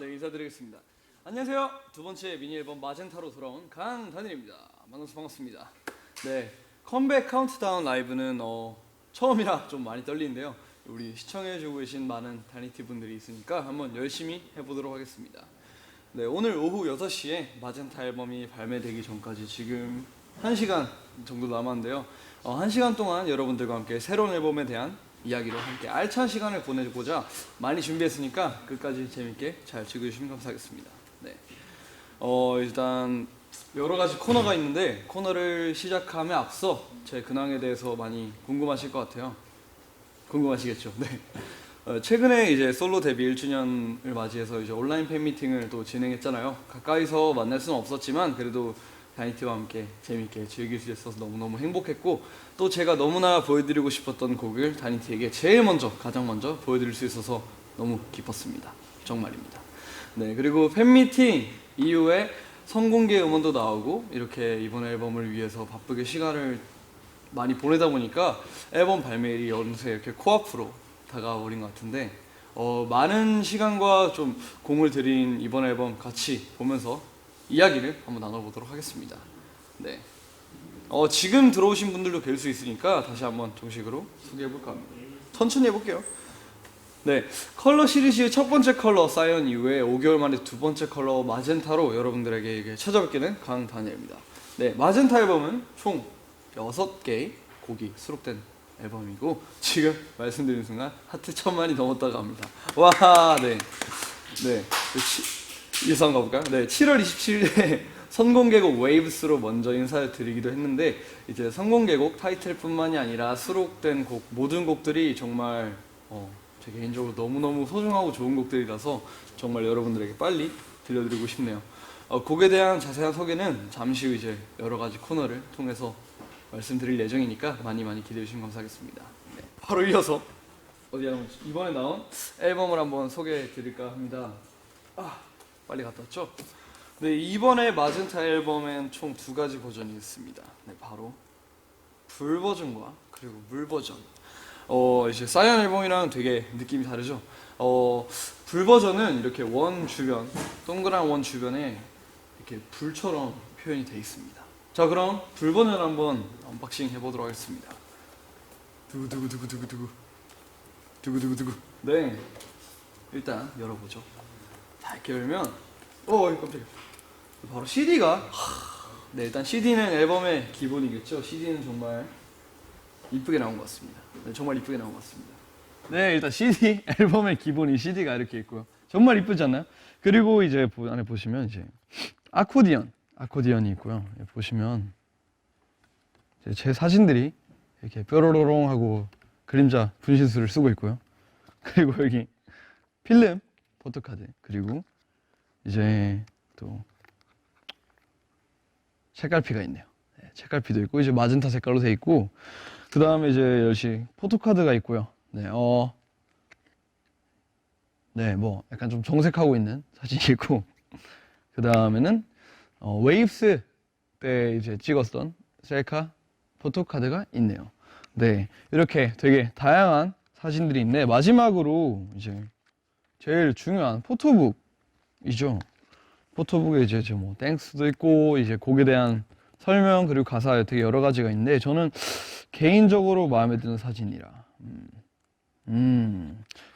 네, 인사드리겠습니다. 안녕하세요. 두 번째 미니 앨범 마젠타로 돌아온 강다니엘입니다. 만나서 반갑습니다. 네, 컴백 카운트다운 라이브는 처음이라 좀 많이 떨리는데요. 우리 시청해주고 계신 많은 다니티 분들이 있으니까 한번 열심히 해보도록 하겠습니다. 네, 오늘 오후 6시에 마젠타 앨범이 발매되기 전까지 지금 1시간 정도 남았는데요. 1시간 동안 여러분들과 함께 새로운 앨범에 대한 이야기로 함께 알찬 시간을 보내고자 많이 준비했으니까 끝까지 재밌게 잘 즐겨주시면 감사하겠습니다. 네, 일단 여러 가지 코너가 있는데 코너를 시작함에 앞서 제 근황에 대해서 많이 궁금하실 것 같아요. 궁금하시겠죠? 네. 최근에 이제 솔로 데뷔 1주년을 맞이해서 이제 온라인 팬미팅을 또 진행했잖아요. 가까이서 만날 수는 없었지만 그래도 다니티와 함께 재밌게 즐길 수 있어서 너무너무 행복했고, 또 제가 너무나 보여드리고 싶었던 곡을 다니티에게 가장 먼저 보여드릴 수 있어서 너무 기뻤습니다. 정말입니다. 네, 그리고 팬미팅 이후에 선공개 음원도 나오고 이렇게 이번 앨범을 위해서 바쁘게 시간을 많이 보내다 보니까 앨범 발매일이 어느새 이렇게 코앞으로 다가오는 것 같은데, 많은 시간과 좀 공을 들인 이번 앨범 같이 보면서 이야기를 한번 나눠보도록 하겠습니다. 네. 지금 들어오신 분들도 뵐 수 있으니까 다시 한번 정식으로 소개해볼까 합니다. 천천히 해볼게요. 네, 컬러 시리즈의 첫 번째 컬러 사이언 이후에 5개월 만에 두 번째 컬러 마젠타로 여러분들에게 찾아뵙게 된 강다니엘입니다. 네, 마젠타 앨범은 총 6개의 곡이 수록된 앨범이고 지금 말씀드리는 순간 하트 1000만이 넘었다고 합니다. 와, 네. 네. 예상 가볼까요? 네, 7월 27일에 선공개곡 웨이브스로 먼저 인사를 드리기도 했는데, 이제 선공개곡 타이틀뿐만이 아니라 수록된 곡 모든 곡들이 정말 제 개인적으로 너무너무 소중하고 좋은 곡들이라서 정말 여러분들에게 빨리 들려드리고 싶네요. 곡에 대한 자세한 소개는 잠시 후 이제 여러 가지 코너를 통해서 말씀드릴 예정이니까 많이 기대해 주시면 감사하겠습니다. 네, 바로 이어서 이번에 나온 앨범을 한번 소개해 드릴까 합니다. 빨리 갔다 왔죠? 네, 이번에 마젠타 앨범엔 총 2가지 버전이 있습니다. 네, 바로 불 버전과 그리고 물 버전. 이제 사이언 앨범이랑 되게 느낌이 다르죠? 불 버전은 이렇게 원 주변, 동그란 원 주변에 이렇게 불처럼 표현이 되어 있습니다. 자, 그럼 불 버전 한번 언박싱 해보도록 하겠습니다. 두구두구두구두구두구. 네, 일단 열어보죠. 다 이렇게 열면 깜짝이야. 바로 CD가 네, 일단 CD는 앨범의 기본이겠죠. CD는 정말 이쁘게 나온 것 같습니다. 네, 정말 이쁘게 나온 것 같습니다. 네, 일단 CD 앨범의 기본이 CD가 이렇게 있고요. 정말 이쁘지 않나요? 그리고 이제 안에 보시면 이제 아코디언이 있고요. 보시면 제 사진들이 이렇게 뾰로로롱 하고 그림자 분신술을 쓰고 있고요. 그리고 여기 필름 포토카드, 그리고 이제 또 책갈피가 있네요. 네, 책갈피도 있고 이제 마젠타 색깔로 돼 있고, 그 다음에 이제 역시 포토카드가 있고요. 네, 네, 뭐 약간 좀 정색하고 있는 사진이 있고, 그 다음에는 웨이브스 때 이제 찍었던 셀카 포토카드가 있네요. 네, 이렇게 되게 다양한 사진들이 있네. 마지막으로 이제 제일 중요한 포토북이죠. 포토북에 이제 뭐 땡스도 있고 이제 곡에 대한 설명 그리고 가사 되게 여러 가지가 있는데, 저는 개인적으로 마음에 드는 사진이라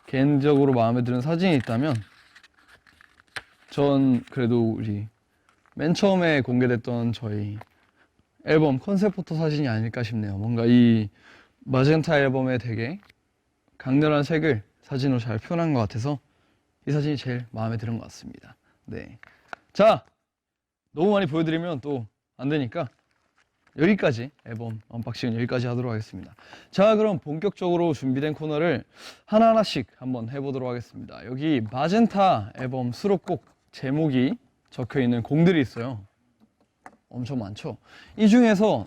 개인적으로 마음에 드는 사진이 있다면 전 그래도 우리 맨 처음에 공개됐던 저희 앨범 컨셉 포토 사진이 아닐까 싶네요. 뭔가 이 마젠타 앨범에 되게 강렬한 색을 사진으로 잘 표현한 것 같아서 이 사진이 제일 마음에 드는 것 같습니다. 네, 자, 너무 많이 보여드리면 또 안 되니까 여기까지, 앨범 언박싱은 여기까지 하도록 하겠습니다. 자, 그럼 본격적으로 준비된 코너를 하나하나씩 한번 해보도록 하겠습니다. 여기 마젠타 앨범 수록곡 제목이 적혀있는 곡들이 있어요. 엄청 많죠? 이 중에서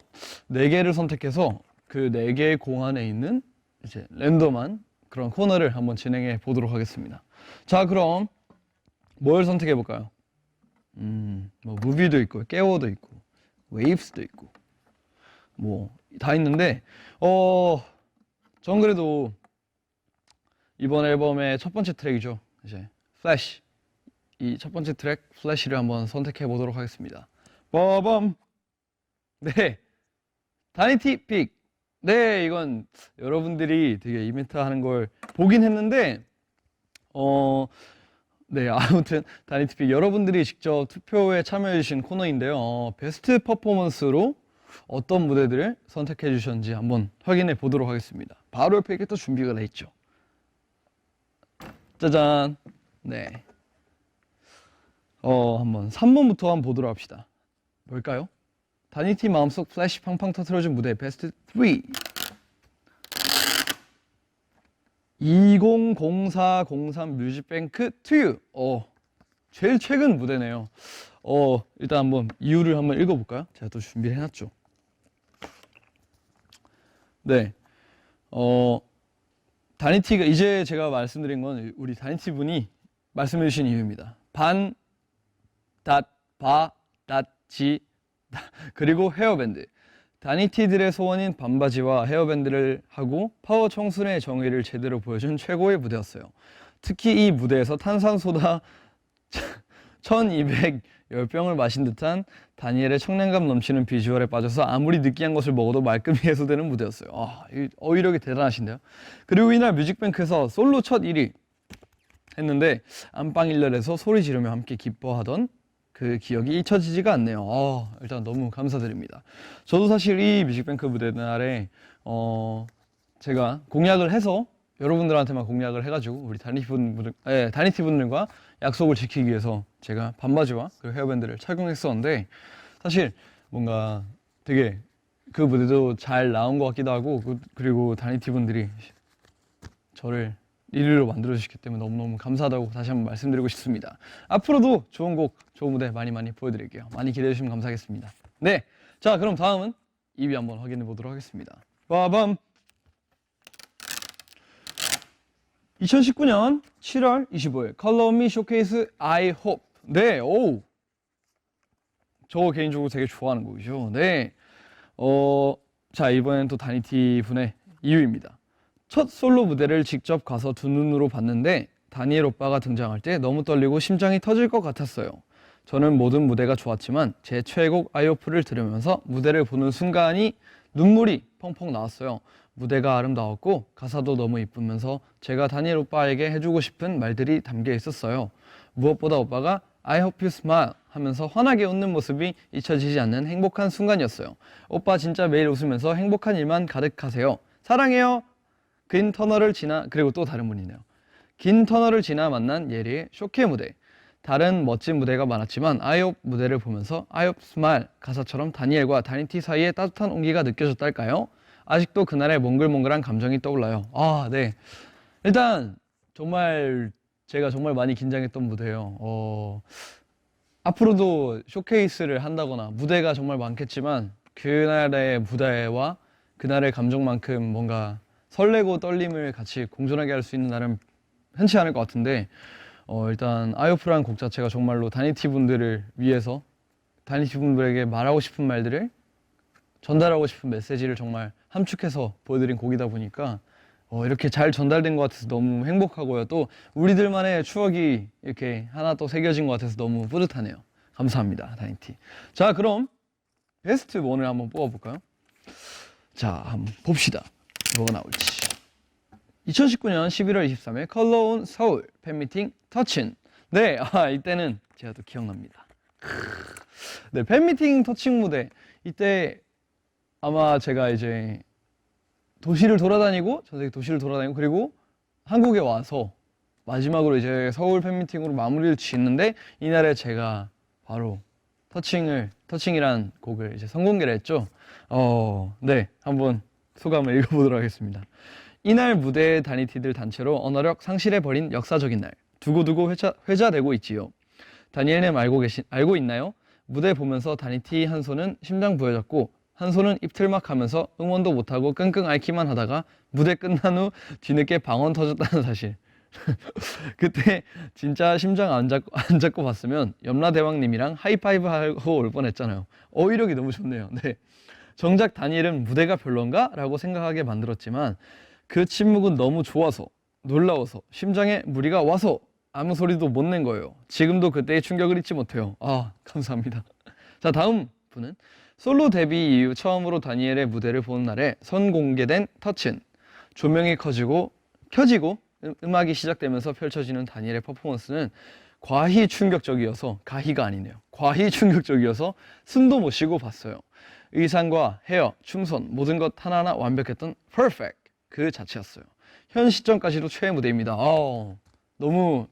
4개를 선택해서 그 4개의 공 안에 있는 이제 랜덤한 그런 코너를 한번 진행해 보도록 하겠습니다. 자, 그럼 뭘 선택해 볼까요? 뭐 무비도 있고 깨워도 있고 웨이브스도 있고 뭐 다 있는데, 전 그래도 이번 앨범의 첫 번째 트랙이죠. 이제 플래시, 이 첫 번째 트랙 플래시를 한번 선택해 보도록 하겠습니다. 빠밤. 네, 다니티 픽. 네, 이건 여러분들이 되게 이벤트 하는 걸 보긴 했는데 네, 아무튼 다니티 픽 여러분들이 직접 투표에 참여해 주신 코너인데요. 베스트 퍼포먼스로 어떤 무대들을 선택해 주셨는지 한번 확인해 보도록 하겠습니다. 바로 옆에 이렇게 또 준비가 돼 있죠. 짜잔. 네. 한번 3번부터 한번 보도록 합시다. 뭘까요? 다니티 마음속 플래시 팡팡 터트려준 무대 베스트 3. 2004-03 뮤직뱅크 투유. 제일 최근 무대네요. 일단 한번 이유를 한번 읽어볼까요? 제가 또 준비를 해놨죠. 네. 다니티가 이제 제가 말씀드린 건 우리 다니티 분이 말씀해 주신 이유입니다. 반, 닷, 바, 닷, 지, 그리고 헤어밴드. 다니티들의 소원인 반바지와 헤어밴드를 하고 파워 청순의 정의를 제대로 보여준 최고의 무대였어요. 특히 이 무대에서 탄산소다 1210병을 마신 듯한 다니엘의 청량감 넘치는 비주얼에 빠져서 아무리 느끼한 것을 먹어도 말끔히 해소되는 무대였어요. 어휘력이 대단하신데요. 그리고 이날 뮤직뱅크에서 솔로 첫 1위 했는데 안방 1열에서 소리 지르며 함께 기뻐하던 그 기억이 잊혀지지가 않네요. 일단 너무 감사드립니다. 저도 사실 이 뮤직뱅크 무대 날에 제가 공약을 해서 여러분들한테만 공약을 해가지고 우리 다니티 분들과 약속을 지키기 위해서 제가 반바지와 그리고 헤어밴드를 착용했었는데 사실 뭔가 되게 그 무대도 잘 나온 것 같기도 하고 그리고 다니티 분들이 저를 1위로 만들어주셨기 때문에 너무너무 감사하다고 다시 한번 말씀드리고 싶습니다. 앞으로도 좋은 곡, 좋은 무대 많이 보여드릴게요. 많이 기대해주시면 감사하겠습니다. 네, 자 그럼 다음은 2위 한번 확인해 보도록 하겠습니다. 빠밤. 2019년 7월 25일 Color On Me 쇼케이스 I Hope. 네, 저 개인적으로 되게 좋아하는 곡이죠. 네, 자 이번엔 또 다니티 분의 2위입니다. 첫 솔로 무대를 직접 가서 두 눈으로 봤는데 다니엘 오빠가 등장할 때 너무 떨리고 심장이 터질 것 같았어요. 저는 모든 무대가 좋았지만 제 최애곡 아이오프를 들으면서 무대를 보는 순간이 눈물이 펑펑 나왔어요. 무대가 아름다웠고 가사도 너무 이쁘면서 제가 다니엘 오빠에게 해주고 싶은 말들이 담겨 있었어요. 무엇보다 오빠가 I hope you smile 하면서 환하게 웃는 모습이 잊혀지지 않는 행복한 순간이었어요. 오빠 진짜 매일 웃으면서 행복한 일만 가득하세요. 사랑해요. 긴 터널을 지나, 그리고 또 다른 분이네요. 긴 터널을 지나 만난 예리의 쇼케 무대. 다른 멋진 무대가 많았지만 아이옵 무대를 보면서 아이옵 스마일 가사처럼 다니엘과 다니티 사이에 따뜻한 온기가 느껴졌달까요? 아직도 그날의 몽글몽글한 감정이 떠올라요. 네. 일단 정말 제가 정말 많이 긴장했던 무대예요. 앞으로도 쇼케이스를 한다거나 무대가 정말 많겠지만 그날의 무대와 그날의 감정만큼 뭔가 설레고 떨림을 같이 공존하게 할 수 있는 날은 흔치 않을 것 같은데 일단 아이오프라는 곡 자체가 정말로 다니티 분들을 위해서 다니티 분들에게 말하고 싶은 말들을 전달하고 싶은 메시지를 정말 함축해서 보여드린 곡이다 보니까 이렇게 잘 전달된 것 같아서 너무 행복하고요. 또 우리들만의 추억이 이렇게 하나 또 새겨진 것 같아서 너무 뿌듯하네요. 감사합니다, 다니티. 자, 그럼 베스트 1을 한번 뽑아볼까요? 자, 한번 봅시다. 뭐가 나올지. 2019년 11월 23일 컬러 온 서울 팬미팅 터친. 네, 이때는 제가 또 기억납니다. 네, 팬미팅 터칭 무대. 이때 아마 제가 이제 도시를 돌아다니고 전 세계 도시를 돌아다니고 그리고 한국에 와서 마지막으로 이제 서울 팬미팅으로 마무리를 짓는데 이날에 제가 바로 터칭이란 곡을 이제 선공개를 했죠. 네, 한번 소감을 읽어보도록 하겠습니다. 이날 무대의 다니티들 단체로 언어력 상실해버린 역사적인 날. 두고두고 회자되고 있지요. 다니엘님 알고 있나요? 무대 보면서 다니티 한 손은 심장 부여잡고 한 손은 입틀막 하면서 응원도 못하고 끙끙 앓기만 하다가 무대 끝난 후 뒤늦게 방언 터졌다는 사실. 그때 진짜 심장 안 잡고 봤으면 염라대왕님이랑 하이파이브 하고 올 뻔했잖아요. 어휘력이 너무 좋네요. 네. 정작 다니엘은 무대가 별론가? 라고 생각하게 만들었지만 그 침묵은 너무 좋아서 놀라워서 심장에 무리가 와서 아무 소리도 못 낸 거예요. 지금도 그때의 충격을 잊지 못해요. 아, 감사합니다. 자, 다음 분은 솔로 데뷔 이후 처음으로 다니엘의 무대를 보는 날에 선공개된 터친. 조명이 켜지고 음악이 시작되면서 펼쳐지는 다니엘의 퍼포먼스는 과히 충격적이어서, 가히가 아니네요. 과히 충격적이어서 숨도 못 쉬고 봤어요. 의상과 헤어, 춤선 모든 것 하나하나 완벽했던 퍼펙트 그 자체였어요. 현 시점까지도 최애 무대입니다. 너무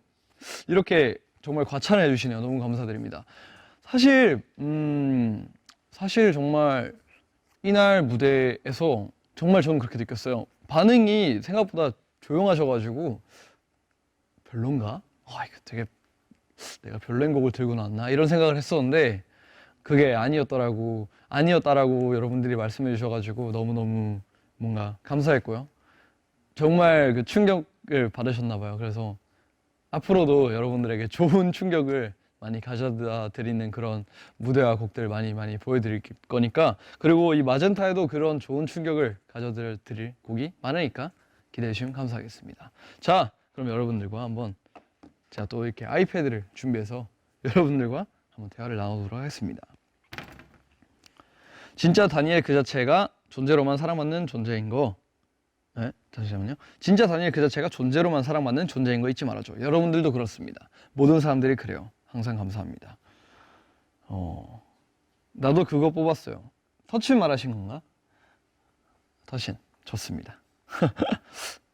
이렇게 정말 과찬해 주시네요. 너무 감사드립니다. 사실 정말 이날 무대에서 정말 저는 그렇게 느꼈어요. 반응이 생각보다 조용하셔가지고 별론가? 이거 되게 내가 별로인 곡을 들고 나왔나? 이런 생각을 했었는데 그게 아니었다라고 여러분들이 말씀해 주셔가지고 너무너무 뭔가 감사했고요. 정말 그 충격을 받으셨나 봐요. 그래서 앞으로도 여러분들에게 좋은 충격을 많이 가져다 드리는 그런 무대와 곡들 많이 보여드릴 거니까, 그리고 이 마젠타에도 그런 좋은 충격을 가져다 드릴 곡이 많으니까 기대해 주시면 감사하겠습니다. 자, 그럼 여러분들과 한번 제가 또 이렇게 아이패드를 준비해서 여러분들과 한번 대화를 나누도록 하겠습니다. 진짜 다니엘 그 자체가 존재로만 사랑받는 존재인 거. 네, 잠시만요. 진짜 다니엘 그 자체가 존재로만 사랑받는 존재인 거 잊지 말아줘. 여러분들도 그렇습니다. 모든 사람들이 그래요. 항상 감사합니다. 나도 그거 뽑았어요. 터친 말하신 건가? 터친 좋습니다.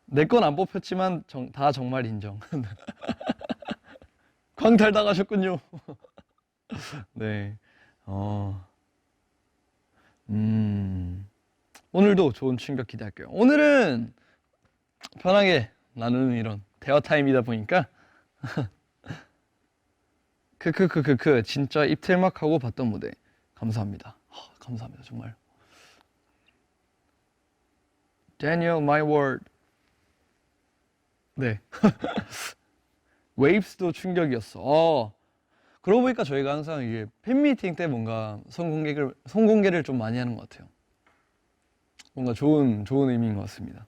내 건 안 뽑혔지만 다 정말 인정. 광탈 당하셨군요. 네. 오늘도 좋은 충격 기대할게요. 오늘은 편하게 나누는 이런 대화 타임이다 보니까 진짜 입틀막 하고 봤던 무대 감사합니다. 감사합니다 정말. Daniel, my word. 네. 웨이브스도 충격이었어. 그러고 보니까 저희가 항상 이게 팬미팅 때 뭔가 선공개를 좀 많이 하는 것 같아요. 뭔가 좋은 의미인 것 같습니다.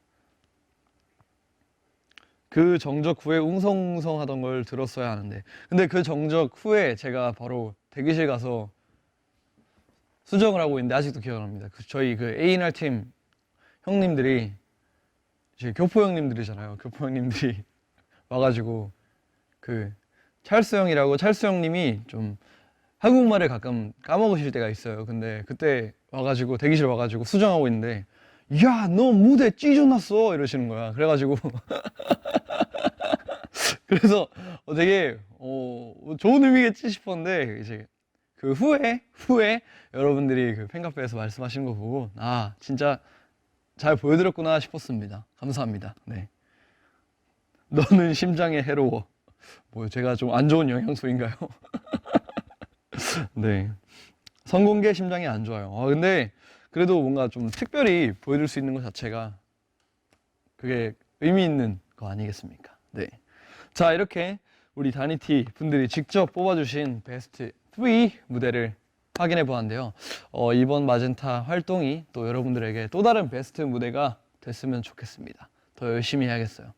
그 정적 후에 웅성웅성 하던 걸 들었어야 하는데, 근데 그 정적 후에 제가 바로 대기실 가서 수정을 하고 있는데 아직도 기억납니다. 저희 그 A&R 팀 형님들이 이제 교포 형님들이잖아요. 교포 형님들이 와가지고 그 찰스 형님이 좀 한국말을 가끔 까먹으실 때가 있어요. 근데 그때 와가지고 대기실 와가지고 수정하고 있는데, 야, 너 무대 찢어놨어 이러시는 거야. 그래가지고 그래서 되게 좋은 의미겠지 싶었는데, 이제 그 후에 여러분들이 그 팬카페에서 말씀하시는 거 보고 진짜 잘 보여드렸구나 싶었습니다. 감사합니다. 네. 너는 심장에 해로워. 제가 좀 안 좋은 영향소인가요? 네. 선공개 심장이 안 좋아요. 근데 그래도 뭔가 좀 특별히 보여줄 수 있는 것 자체가 그게 의미 있는 거 아니겠습니까? 네. 자, 이렇게 우리 다니티 분들이 직접 뽑아주신 베스트 3 무대를 확인해 보았는데요. 이번 마젠타 활동이 또 여러분들에게 또 다른 베스트 무대가 됐으면 좋겠습니다. 더 열심히 해야겠어요.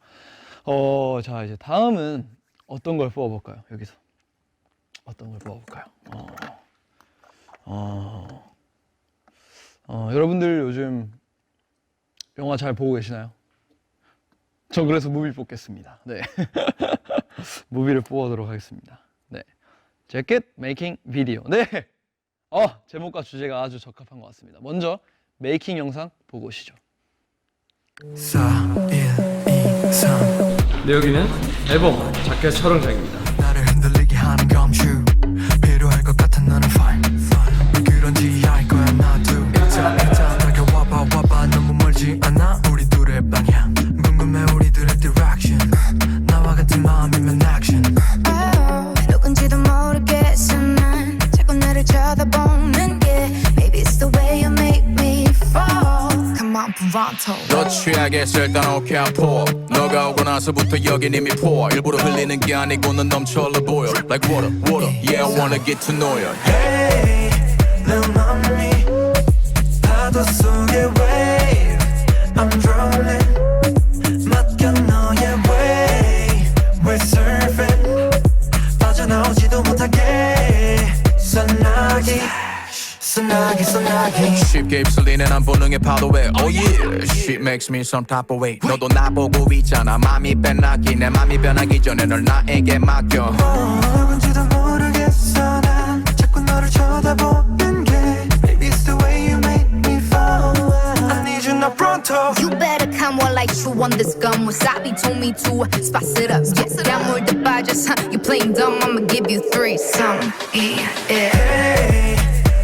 자, 이제 다음은 어떤 걸 뽑아볼까요? 여기서 어떤 걸 뽑아볼까요? 여러분들 요즘 영화 잘 보고 계시나요? 저 그래서 무비 뽑겠습니다. 네. 무비를 뽑아보도록 하겠습니다. 네. 재킷 메이킹 비디오. 네. 제목과 주제가 아주 적합한 것 같습니다. 먼저 메이킹 영상 보고 오시죠. 4, 1, 2, 3. 네, 여기는 앨범 자켓 촬영장입니다. 나를 흔들리게 하는 감추 필요할 것 같은 너는 fine. 왜 그런지 알 거야 나도. 일자 다가와봐 너무 멀지 않아 우리 둘의 방향. 궁금해 우리들의 direction. 나와 같은 마음이면 action. 누군지도 모르겠어 난 자꾸 나를 쳐다보는 게 Maybe it's the way you make me fall. Come on, Toronto. 너 취하겠어 일단 오케이 I'm poor. 너가 오고 나서부터 여긴 이미 poor. 일부러 흘리는 게 아니고 넌 넘쳐 흘러 보여. Like water, yeah I wanna get to know you. Hey, 내 맘이 파도 속의 wave I'm drowning 맡겨 너의 way We're surfing 소나기 쉽게 휩쓸리는 한 본능의 파도에 Oh yeah Shit makes me some type of way 너도 나보고 있잖아 맘이 변하기 내 맘이 변하기 전에 널 나에게 맡겨 누군지도 모르겠어 난 자꾸 너를 쳐다보는 게 Maybe it's the way you make me fall I need you now pronto You better come while I chew on this gum. Wasabi told me to spice it up. Get down with the budget, huh? You playing dumb, I'ma give you threesome. Yeah. Hey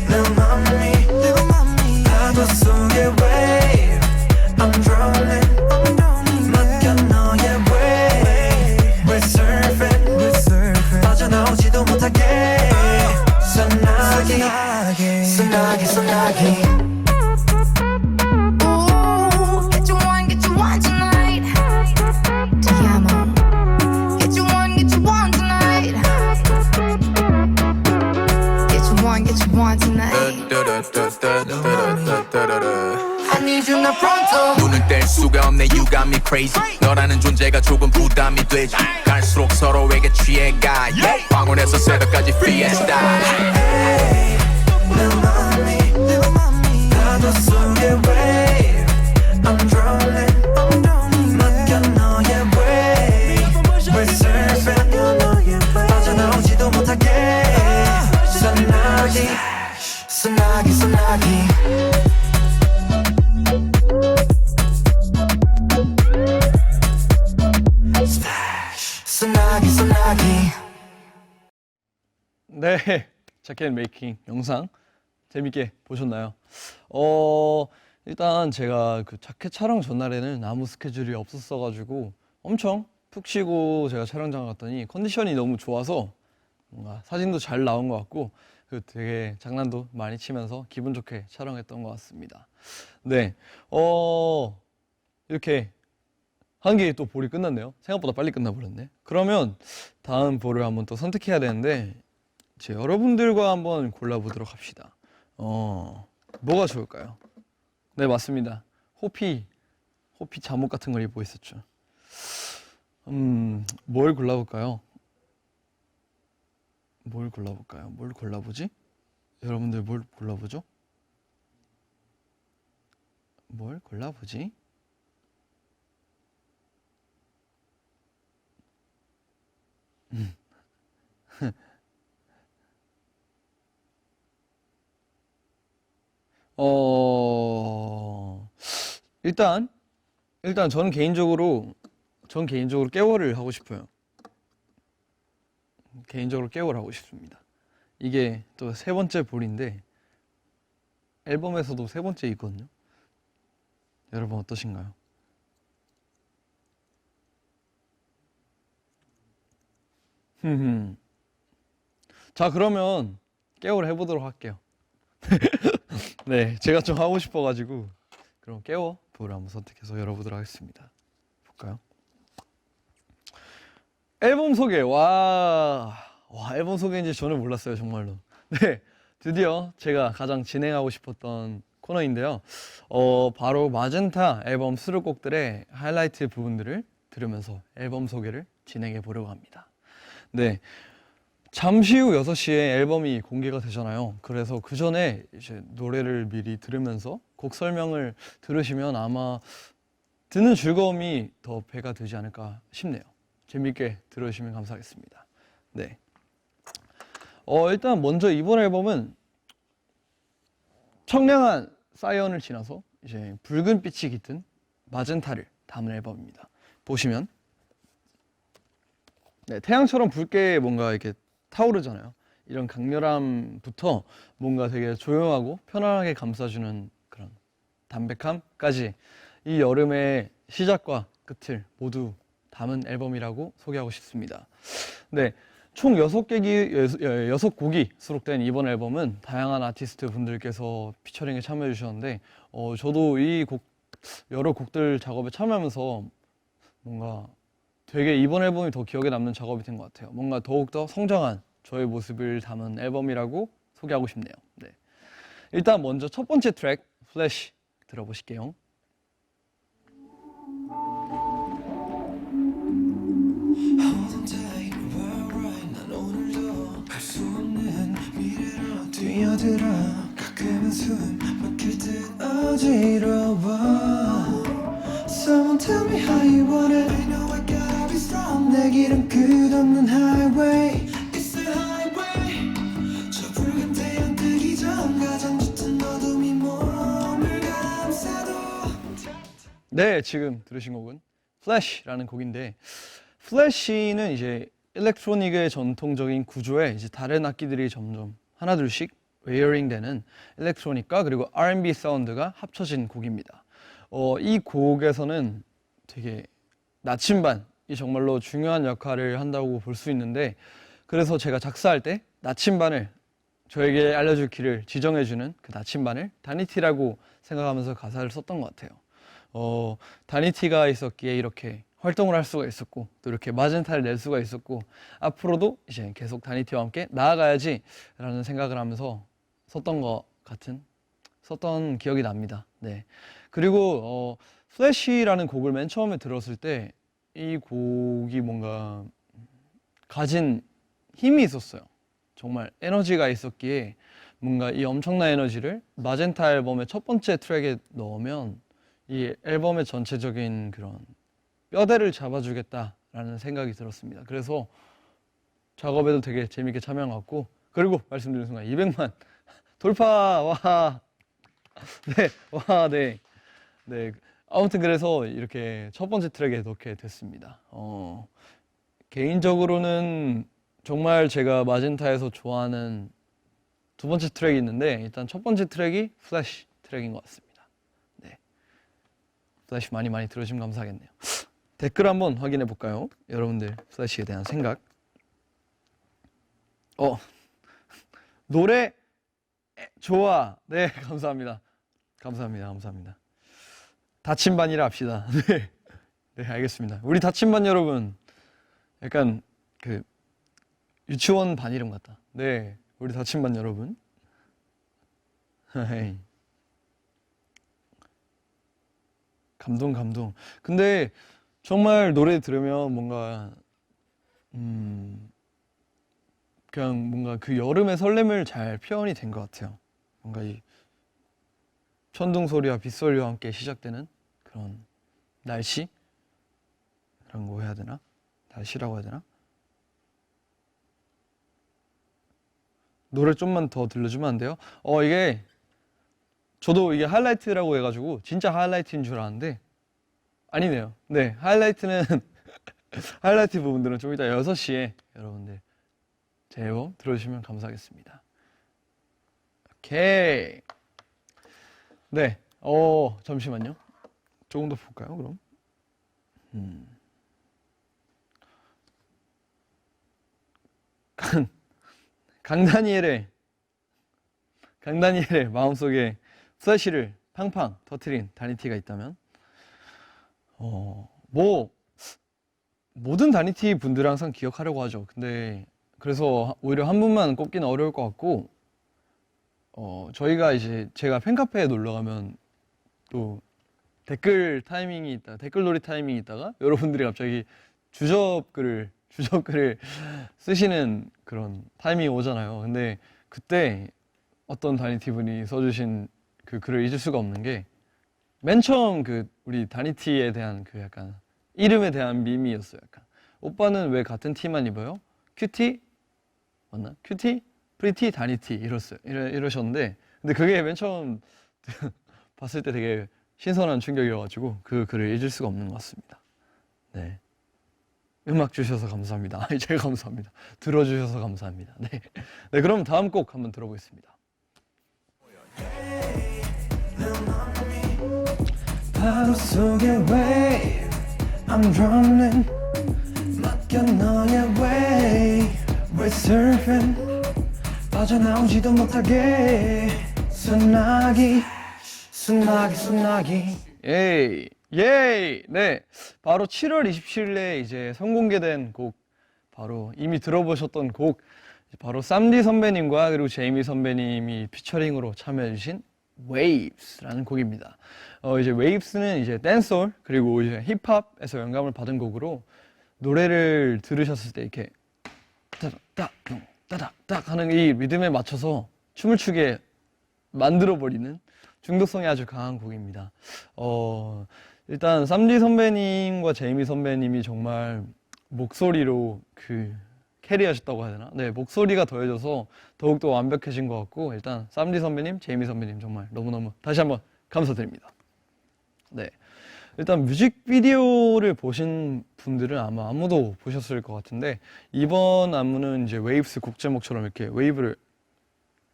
내 맘이 파도 속의 wave I'm drowning 맡겨 너의 wave We're surfing 빠져나오지도 못하게 소나기 Ooh, get you one tonight. Te amo. Get you one tonight. Get you one tonight. I need you now pronto 눈을 뗄 수가 없네 You got me crazy 너라는 존재가 조금 부담이 되지 갈수록 서로에게 취해가 yeah. 황혼에서 새벽까지 fiesta hey, 내 맘이 파도 속의 wave I'm drowning 맡겨 너의 wave We're surfing 빠져나오지도 못하게 소나기 네, 자켓 메이킹 영상 재밌게 보셨나요? 일단 제가 그 자켓 촬영 전날에는 아무 스케줄이 없었어가지고 엄청 푹 쉬고 제가 촬영장 갔더니 컨디션이 너무 좋아서 뭔가 사진도 잘 나온 것 같고 그 되게 장난도 많이 치면서 기분 좋게 촬영했던 것 같습니다. 네, 이렇게 한 개 또 볼이 끝났네요. 생각보다 빨리 끝나버렸네. 그러면 다음 볼을 한번 또 선택해야 되는데 이제 여러분들과 한번 골라보도록 합시다. 뭐가 좋을까요? 네, 맞습니다. 호피 잠옷 같은 걸 입고 있었죠. 뭘 골라볼까요? 뭘 골라보지? 여러분들 뭘 골라보죠? 뭘 골라보지? 일단 저는 개인적으로 깨워를 하고 싶어요. 개인적으로 깨워를 하고 싶습니다. 이게 또 세 번째 볼인데 앨범에서도 세 번째 있거든요. 여러분 어떠신가요? 자, 그러면 깨워를 해보도록 할게요. 네, 제가 좀 하고 싶어가지고 그럼 깨워 볼을 한번 선택해서 열어보도록 하겠습니다. 볼까요? 앨범 소개. 와, 앨범 소개인지 저는 몰랐어요, 정말로. 네, 드디어 제가 가장 진행하고 싶었던 코너인데요. 바로 마젠타 앨범 수록곡들의 하이라이트 부분들을 들으면서 앨범 소개를 진행해 보려고 합니다. 네, 잠시 후 6시에 앨범이 공개가 되잖아요. 그래서 그 전에 이제 노래를 미리 들으면서 곡 설명을 들으시면 아마 듣는 즐거움이 더 배가 되지 않을까 싶네요. 재밌게 들으시면 감사하겠습니다. 네. 일단 먼저 이번 앨범은 청량한 사이언을 지나서 이제 붉은 빛이 깃든 마젠타를 담은 앨범입니다. 보시면 네, 태양처럼 붉게 뭔가 이렇게 타오르잖아요. 이런 강렬함부터 뭔가 되게 조용하고 편안하게 감싸주는 그런 담백함까지 이 여름의 시작과 끝을 모두 담은 앨범이라고 소개하고 싶습니다. 네, 총 6곡이 수록된 이번 앨범은 다양한 아티스트 분들께서 피처링에 참여해 주셨는데 저도 이 여러 곡들 작업에 참여하면서 뭔가 되게 이번 앨범이 더 기억에 남는 작업이 된 것 같아요. 뭔가 더욱더 성장한 저의 모습을 담은 앨범이라고 소개하고 싶네요. 네. 일단 먼저 첫 번째 트랙 플래시 들어보실게요. 뛰어들어 가끔은 숨 막힐 듯 어지러워 Someone tell me how you want it I know I gotta be strong 내 길은 끝없는 highway It's the highway 저 붉은 태양 뜨기 전 가장 짙은 어둠이 몸을 감싸도 네, 지금 들으신 곡은 Flash라는 곡인데 플래시는 이제 일렉트로닉의 전통적인 구조에 이제 다른 악기들이 점점 하나둘씩 웨어링 되는 일렉트로닉과 그리고 R&B 사운드가 합쳐진 곡입니다. 이 곡에서는 되게 나침반이 정말로 중요한 역할을 한다고 볼 수 있는데 그래서 제가 작사할 때 나침반을 저에게 알려줄 길을 지정해주는 그 나침반을 다니티라고 생각하면서 가사를 썼던 것 같아요. 다니티가 있었기에 이렇게 활동을 할 수가 있었고 또 이렇게 마젠타를 낼 수가 있었고 앞으로도 이제 계속 다니티와 함께 나아가야지 라는 생각을 하면서 썼던 기억이 납니다. 네. 그리고 플래시라는 곡을 맨 처음에 들었을 때 이 곡이 뭔가 가진 힘이 있었어요. 정말 에너지가 있었기에 뭔가 이 엄청난 에너지를 마젠타 앨범의 첫 번째 트랙에 넣으면 이 앨범의 전체적인 그런 뼈대를 잡아주겠다라는 생각이 들었습니다. 그래서 작업에도 되게 재밌게 참여한 것 같고 그리고 말씀드린 순간 200만 돌파 와 네, 와 네, 네 아무튼 그래서 이렇게 첫 번째 트랙에 넣게 됐습니다. 개인적으로는 정말 제가 마젠타에서 좋아하는 두 번째 트랙이 있는데 일단 첫 번째 트랙이 플래시 트랙인 것 같습니다. 네, 플래시 많이 들어주시면 감사하겠네요. 댓글 한번 확인해 볼까요? 여러분들 플래시에 대한 생각. 노래 좋아. 네, 감사합니다. 감사합니다. 다침반이라 합시다. 네. 네, 알겠습니다. 우리 다침반 여러분 약간 그 유치원 반 이름 같다. 네, 우리 다침반 여러분. 감동. 근데 정말 노래 들으면 뭔가 그냥 뭔가 그 여름의 설렘을 잘 표현이 된 것 같아요. 뭔가 이 천둥 소리와 빗소리와 함께 시작되는 그런 날씨? 그런 거 해야 되나? 날씨라고 해야 되나? 노래 좀만 더 들려주면 안 돼요? 저도 이게 하이라이트라고 해가지고 진짜 하이라이트인 줄 알았는데 아니네요. 네, 하이라이트는 하이라이트 부분들은 좀 이따 6시에 여러분들 제 앨범 들어주시면 감사하겠습니다. 오케이. 네, 잠시만요. 조금 더 볼까요, 그럼? 강다니엘의 마음속에 플래시를 팡팡 터트린 다니티가 있다면 모든 다니티 분들을 항상 기억하려고 하죠. 근데 그래서 오히려 한 분만 꼽기는 어려울 것 같고 저희가 이제 제가 팬카페에 놀러 가면 또 댓글 놀이 타이밍이 있다가 여러분들이 갑자기 주접글을 쓰시는 그런 타이밍이 오잖아요. 근데 그때 어떤 다니티 분이 써주신 그 글을 잊을 수가 없는 게 맨 처음 그 우리 다니티에 대한 그 약간 이름에 대한 밈이었어요. 약간 오빠는 왜 같은 티만 입어요? 큐티 맞나? 큐티, 프리티, 다니티 이러셨는데 근데 그게 맨 처음 봤을 때 되게 신선한 충격이어가지고 그 글을 잊을 수가 없는 것 같습니다. 네, 음악 주셔서 감사합니다. 제가 감사합니다. 들어주셔서 감사합니다. 네, 그럼 다음 곡 한번 들어보겠습니다. 바로 속의 wave I'm drowning 맡겨 너의 wave We're surfing 빠져나오지도 못하게 순하기 예이 네, 바로 7월 27일에 이제 선공개된 곡 바로 이미 들어보셨던 곡 바로 쌈디 선배님과 그리고 제이미 선배님이 피처링으로 참여해주신 Waves라는 곡입니다. 이제 Waves는 이제 댄스홀 그리고 이제 힙합에서 영감을 받은 곡으로 노래를 들으셨을 때 이렇게 따닥따닥 하는 이 리듬에 맞춰서 춤을 추게 만들어버리는 중독성이 아주 강한 곡입니다. 일단 쌈디 선배님과 제이미 선배님이 정말 목소리로 캐리하셨다고 해야 되나? 네, 목소리가 더해져서 더욱더 완벽해진 것 같고, 일단 쌈디 선배님, 제이미 선배님 정말 너무너무 다시 한번 감사드립니다. 네, 일단 뮤직비디오를 보신 분들은 아마 아무도 보셨을 것 같은데, 이번 안무는 이제 웨이브스 곡 제목처럼 이렇게 웨이브를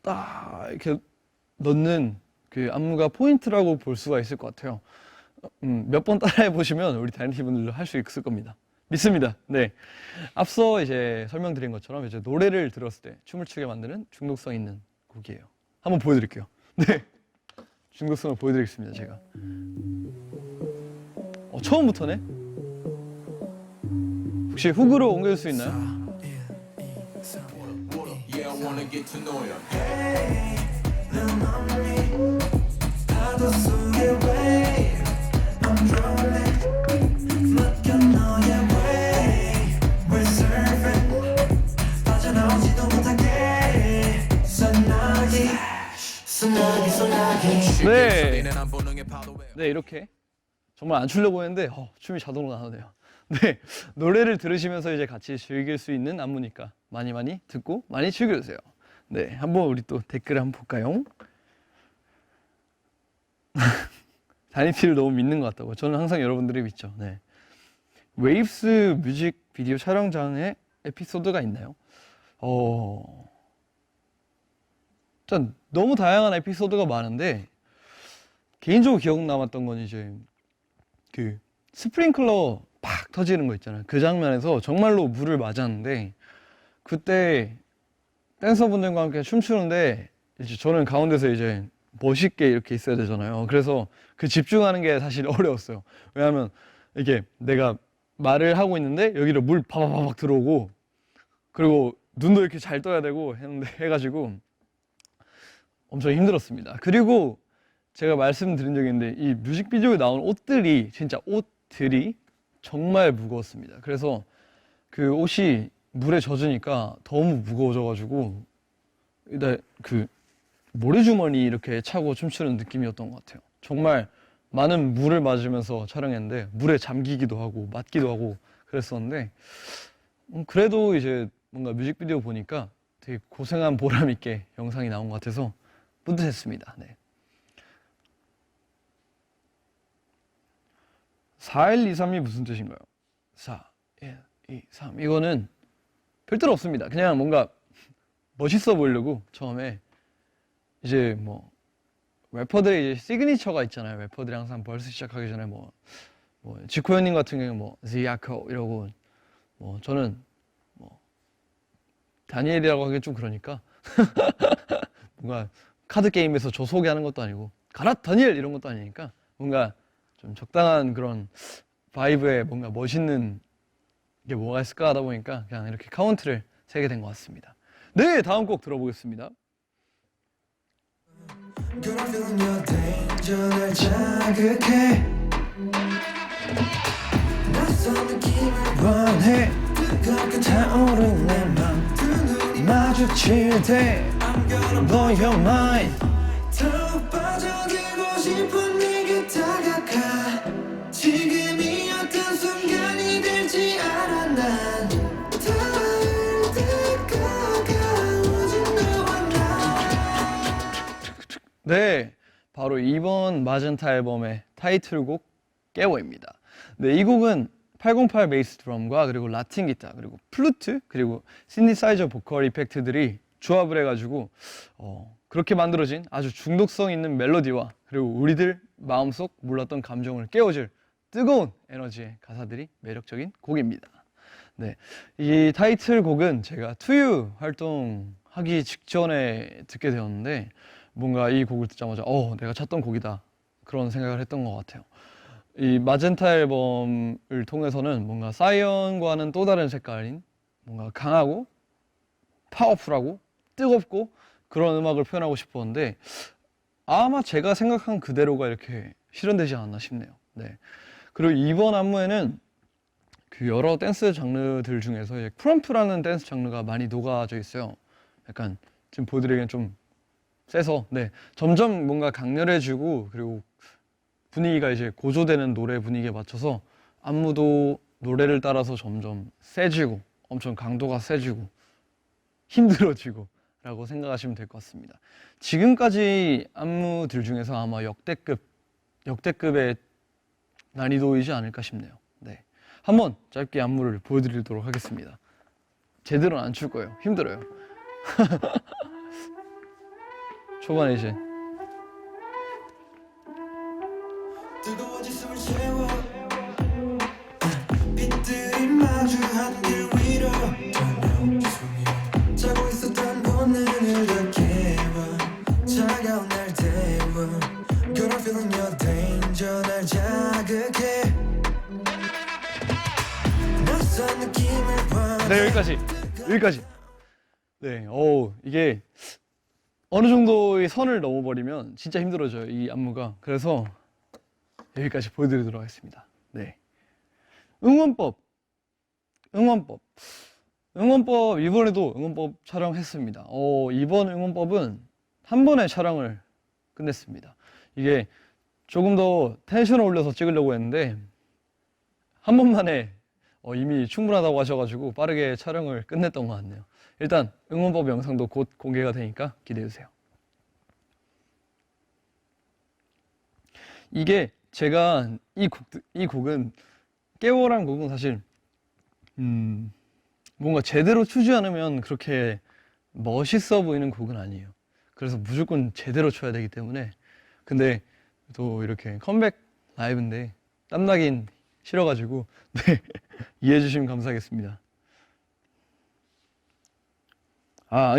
딱 이렇게 넣는 그 안무가 포인트라고 볼 수가 있을 것 같아요. 몇 번 따라해 보시면 우리 다니티 분들도 할 수 있을 겁니다. 믿습니다. 네. 앞서 이제 설명드린 것처럼 이제 노래를 들었을 때 춤을 추게 만드는 중독성 있는 곡이에요. 한번 보여드릴게요. 네. 중독성을 보여드리겠습니다, 제가. 처음부터네? 혹시 훅으로 옮길 수 있나요? Yeah, I wanna get to know you. 파도 속의 wave I'm drowning 맡겨 너의 wave We're surfing 빠져나오지도 못하게 소나기 네. 네, 이렇게 정말 안 추려고 했는데 춤이 자동으로 나오네요. 네, 노래를 들으시면서 이제 같이 즐길 수 있는 안무니까 많이 듣고 많이 즐겨주세요. 네, 한번 우리 또 댓글을 한번 볼까요? 다니티를 너무 믿는 것 같다고. 저는 항상 여러분들이 믿죠. 네. 웨이브스 뮤직비디오 촬영장에 에피소드가 있나요? 일단 너무 다양한 에피소드가 많은데 개인적으로 기억 남았던 건 이제 그 스프링클러 팍 터지는 거 있잖아요. 그 장면에서 정말로 물을 맞았는데 그때 댄서분들과 함께 춤추는데 이제 저는 가운데서 이제 멋있게 이렇게 있어야 되잖아요. 그래서 그 집중하는 게 사실 어려웠어요. 왜냐하면 이게 내가 말을 하고 있는데 여기로 물 파박파박 들어오고 그리고 눈도 이렇게 잘 떠야 되고 했는데 해가지고 엄청 힘들었습니다. 그리고 제가 말씀드린 적이 있는데 이 뮤직비디오에 나온 옷들이 진짜 옷들이 정말 무거웠습니다. 그래서 그 옷이 물에 젖으니까 너무 무거워져가지고 일단 그 모래주머니 이렇게 차고 춤추는 느낌이었던 것 같아요. 정말 많은 물을 맞으면서 촬영했는데 물에 잠기기도 하고 맞기도 하고 그랬었는데 그래도 이제 뭔가 뮤직비디오 보니까 되게 고생한 보람 있게 영상이 나온 것 같아서 뿌듯했습니다. 네. 4123이 무슨 뜻인가요? 4, 1, 2, 3 이거는 별뜻 없습니다. 그냥 뭔가 멋있어 보이려고 처음에 이제 뭐 래퍼들의 이제 시그니처가 있잖아요. 래퍼들이 항상 벌스 시작하기 전에 뭐 지코 형님 같은 경우는 뭐 지아코 이러고 뭐 저는 뭐 다니엘이라고 하기 좀 그러니까 뭔가 카드 게임에서 저 소개하는 것도 아니고 가라 다니엘 이런 것도 아니니까 뭔가 좀 적당한 그런 바이브에 뭔가 멋있는 게 뭐가 있을까 하다 보니까 그냥 이렇게 카운트를 세게 된 것 같습니다. 네, 다음 곡 들어보겠습니다. 그러면 대전을 자극해 낯선 느낌을 원해 뜨겁게 타오른 내 맘 두 눈이 마주칠 때 I'm gonna blow your mind 더 빠져들고 싶은 내게 다가가 지금이 어떤 순간이 될지 알아 난 닿을 때가 가까워진 너와 나 네, 바로 이번 마젠타 앨범의 타이틀곡 깨워입니다. 네, 이 곡은 808 베이스 드럼과 그리고 라틴 기타 그리고 플루트 그리고 신디사이저 보컬 이펙트들이 조합을 해가지고 그렇게 만들어진 아주 중독성 있는 멜로디와 그리고 우리들 마음속 몰랐던 감정을 깨워줄 뜨거운 에너지의 가사들이 매력적인 곡입니다. 네, 이 타이틀곡은 제가 투유 활동하기 직전에 듣게 되었는데 뭔가 이 곡을 듣자마자 내가 찾던 곡이다 그런 생각을 했던 것 같아요. 이 마젠타 앨범을 통해서는 뭔가 사이언과는 또 다른 색깔인 뭔가 강하고 파워풀하고 뜨겁고 그런 음악을 표현하고 싶었는데 아마 제가 생각한 그대로가 이렇게 실현되지 않았나 싶네요. 네. 그리고 이번 안무에는 그 여러 댄스 장르들 중에서 크럼프라는 댄스 장르가 많이 녹아져 있어요. 약간 지금 보여드리기엔 좀 세서 네 점점 뭔가 강렬해지고 그리고 분위기가 이제 고조되는 노래 분위기에 맞춰서 안무도 노래를 따라서 점점 세지고 엄청 강도가 세지고 힘들어지고 라고 생각하시면 될 것 같습니다. 지금까지 안무들 중에서 아마 역대급의 난이도이지 않을까 싶네요. 네, 한번 짧게 안무를 보여드리도록 하겠습니다. 제대로는 안 출 거예요. 힘들어요. 초반에 이제 뜨거워진 숨을 채워 빛들이 마주한 길 위로 저녁 종일 자고 있었던 본능을 다 깨워 차가운 날 데워 Girl I'm feeling your danger 날 자극해 낯선 느낌을 받아 네 여기까지. 네, 이게 어느 정도의 선을 넘어버리면 진짜 힘들어져요 이 안무가. 그래서 여기까지 보여드리도록 하겠습니다. 네, 응원법 이번에도 응원법 촬영했습니다. 이번 응원법은 한 번에 촬영을 끝냈습니다. 이게 조금 더 텐션을 올려서 찍으려고 했는데 한 번만에 이미 충분하다고 하셔가지고 빠르게 촬영을 끝냈던 것 같네요. 일단 응원법 영상도 곧 공개가 되니까 기대해주세요. 이게 제가 이 곡은 깨워란 곡은 사실 뭔가 제대로 추지 않으면 그렇게 멋있어 보이는 곡은 아니에요. 그래서 무조건 제대로 춰야 되기 때문에. 근데 또 이렇게 컴백 라이브인데 땀나긴 싫어가지고 네, 이해해 주시면 감사하겠습니다.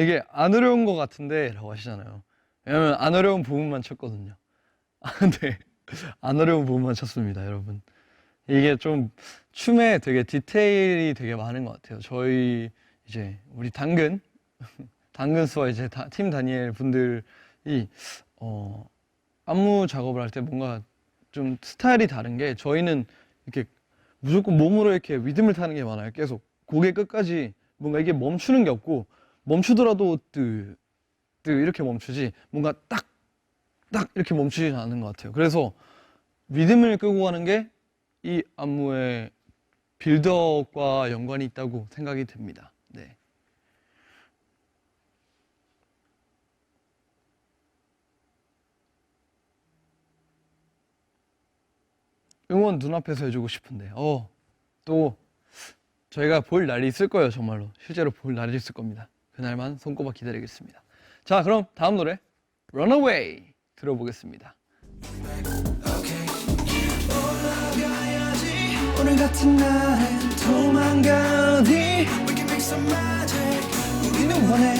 이게 안 어려운 것 같은데 라고 하시잖아요. 왜냐면 안 어려운 부분만 쳤거든요. 네, 안 어려운 부분만 쳤습니다, 여러분. 이게 좀 춤에 되게 디테일이 되게 많은 것 같아요. 저희 이제 우리 당근스와 이제 팀 다니엘 분들이 안무 작업을 할 때 뭔가 좀 스타일이 다른 게 저희는 이렇게 무조건 몸으로 이렇게 리듬을 타는 게 많아요. 계속 곡의 끝까지 뭔가 이게 멈추는 게 없고 멈추더라도 뜨 이렇게 멈추지 뭔가 딱 이렇게 멈추지 않는 것 같아요. 그래서 리듬을 끄고 가는 게 이 안무의 빌드업과 연관이 있다고 생각이 듭니다. 네. 응원 눈앞에서 해주고 싶은데 또 저희가 볼 날이 있을 거예요. 정말로 실제로 볼 날이 있을 겁니다. 그날만 손꼽아 기다리겠습니다. 자, 그럼 다음 노래 Runaway 들어보겠습니다. 올라가야지 오늘 같은 날엔 도망가 어디 We can make some magic 우리는 원해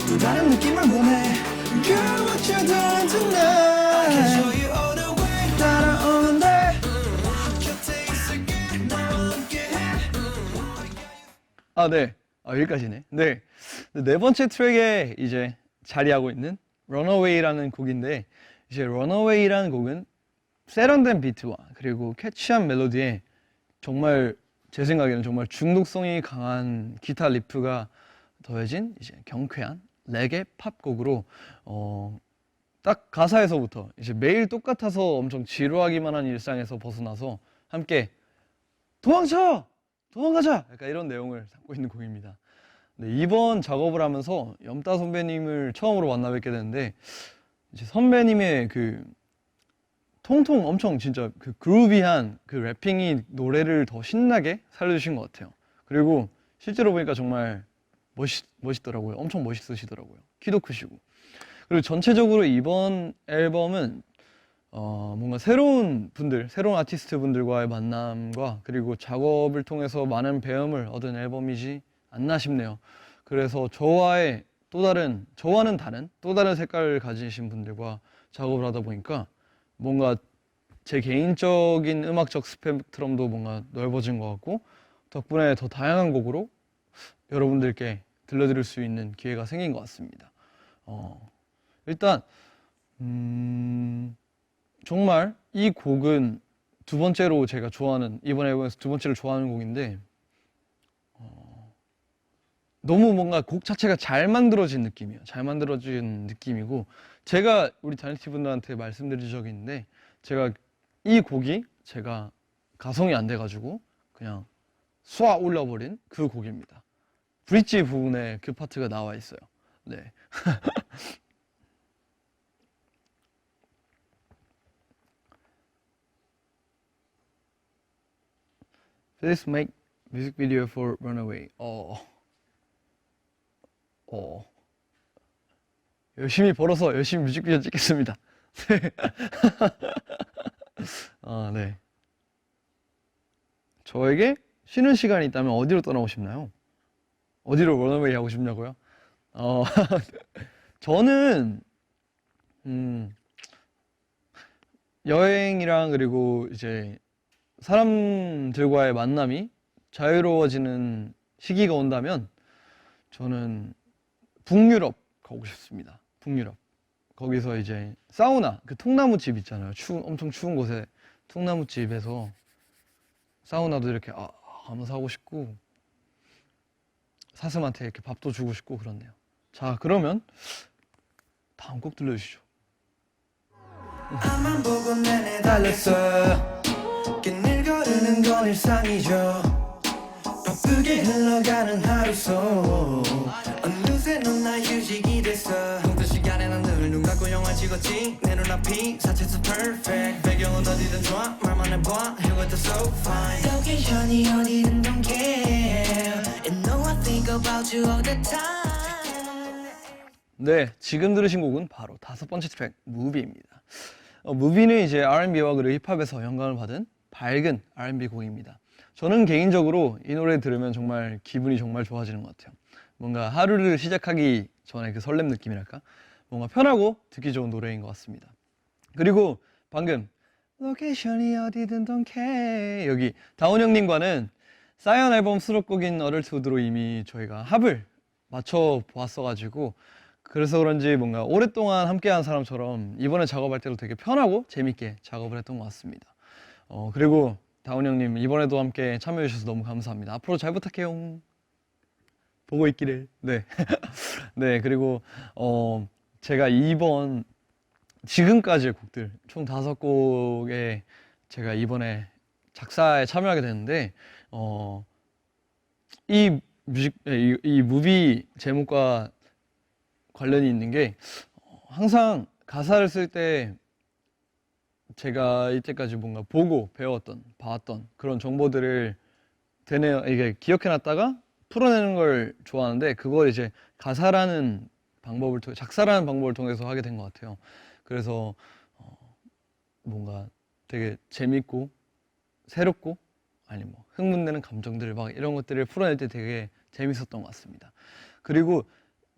또 다른 느낌을 원해 Girl what you doing tonight I can show you all the way 따라오면 돼 곁에 있을게 나와 함께해 네. 여기까지네. 네. 네 번째 트랙에 이제 자리하고 있는 Runaway라는 곡인데 이제 Runaway라는 곡은 세련된 비트와 그리고 캐치한 멜로디에 정말 제 생각에는 정말 중독성이 강한 기타 리프가 더해진 이제 경쾌한 레게 팝 곡으로 딱 가사에서부터 이제 매일 똑같아서 엄청 지루하기만 한 일상에서 벗어나서 함께 도망가자 약간 이런 내용을 담고 있는 곡입니다. 네, 이번 작업을 하면서 염따 선배님을 처음으로 만나 뵙게 되는데 이제 선배님의 그 통통 엄청 진짜 그 그루비한 그 래핑이 노래를 더 신나게 살려주신 것 같아요. 그리고 실제로 보니까 정말 멋있더라고요. 엄청 멋있으시더라고요. 키도 크시고. 그리고 전체적으로 이번 앨범은 뭔가 새로운 아티스트 분들과의 만남과 그리고 작업을 통해서 많은 배움을 얻은 앨범이지 않나 싶네요. 그래서 저와는 다른 또 다른 색깔을 가지신 분들과 작업을 하다 보니까 뭔가 제 개인적인 음악적 스펙트럼도 뭔가 넓어진 것 같고 덕분에 더 다양한 곡으로 여러분들께 들려드릴 수 있는 기회가 생긴 것 같습니다. 일단 정말 이 곡은 두 번째로 제가 좋아하는 이번 앨범에서 두 번째로 좋아하는 곡인데 너무 뭔가 곡 자체가 잘 만들어진 느낌이에요. 잘 만들어진 느낌이고, 제가 우리 다니티 분들한테 말씀드린 적이 있는데, 제가 이 곡이 제가 가성이 안 돼가지고 그냥 쏴 올려버린 그 곡입니다. 브릿지 부분에 그 파트가 나와 있어요. 네. Please make music video for Runaway. 열심히 벌어서 열심히 뮤직비디오 찍겠습니다. 네. 네. 저에게 쉬는 시간이 있다면 어디로 떠나고 싶나요? 어디로 런어웨이 하고 싶냐고요? 저는 여행이랑 그리고 이제 사람들과의 만남이 자유로워지는 시기가 온다면 저는 북유럽 가고 싶습니다. 북유럽. 거기서 이제 사우나, 그 통나무집 있잖아요. 엄청 추운 곳에 통나무집에서 사우나도 이렇게 하면서 하고 싶고, 사슴한테 이렇게 밥도 주고 싶고 그렇네요. 자, 그러면 다음 곡 들려주시죠. 앞만 보고 내내 달렸어. 길 걸으는 건 일상이죠. 바쁘게 흘러가는 하루 속 어느새 넌 나의 휴식이 됐어. 동전 시간에 난 늘 눈 감고 영화 찍었지. 내 눈앞이 사실 so perfect. 배경은 어디든 좋아. 말만 해봐. Here with the so fine. Location이 어디든 don't care. And know I think about you all the time. 네, 지금 들으신 곡은 바로 5번째 트랙 무비입니다. 무비는 이제 R&B와 그리고 힙합에서 영감을 받은 밝은 R&B 곡입니다. 저는 개인적으로 이 노래 들으면 정말 기분이 정말 좋아지는 것 같아요. 뭔가 하루를 시작하기 전에 그 설렘 느낌이랄까? 뭔가 편하고 듣기 좋은 노래인 것 같습니다. 그리고 방금 로케이션이 어디든 don't care 여기 다운 형님과는 사이언 앨범 수록곡인 어덜트우드로 이미 저희가 합을 맞춰 보았어가지고 그래서 그런지 뭔가 오랫동안 함께한 사람처럼 이번에 작업할 때도 되게 편하고 재밌게 작업을 했던 것 같습니다. 그리고 다운 형님 이번에도 함께 참여해 주셔서 너무 감사합니다. 앞으로 잘 부탁해요. 보고 있기를. 네. 네, 그리고 제가 지금까지의 곡들 총 5곡에 제가 이번에 작사에 참여하게 됐는데 이 무비 제목과 관련이 있는 게 항상 가사를 쓸 때 제가 이때까지 뭔가 보고 배웠던 봐왔던 그런 정보들을 이게 기억해놨다가 풀어내는 걸 좋아하는데 그걸 이제 가사라는 방법을 통해 작사라는 방법을 통해서 하게 된 것 같아요. 그래서 뭔가 되게 재밌고 새롭고 아니 뭐 흥분되는 감정들 막 이런 것들을 풀어낼 때 되게 재밌었던 것 같습니다. 그리고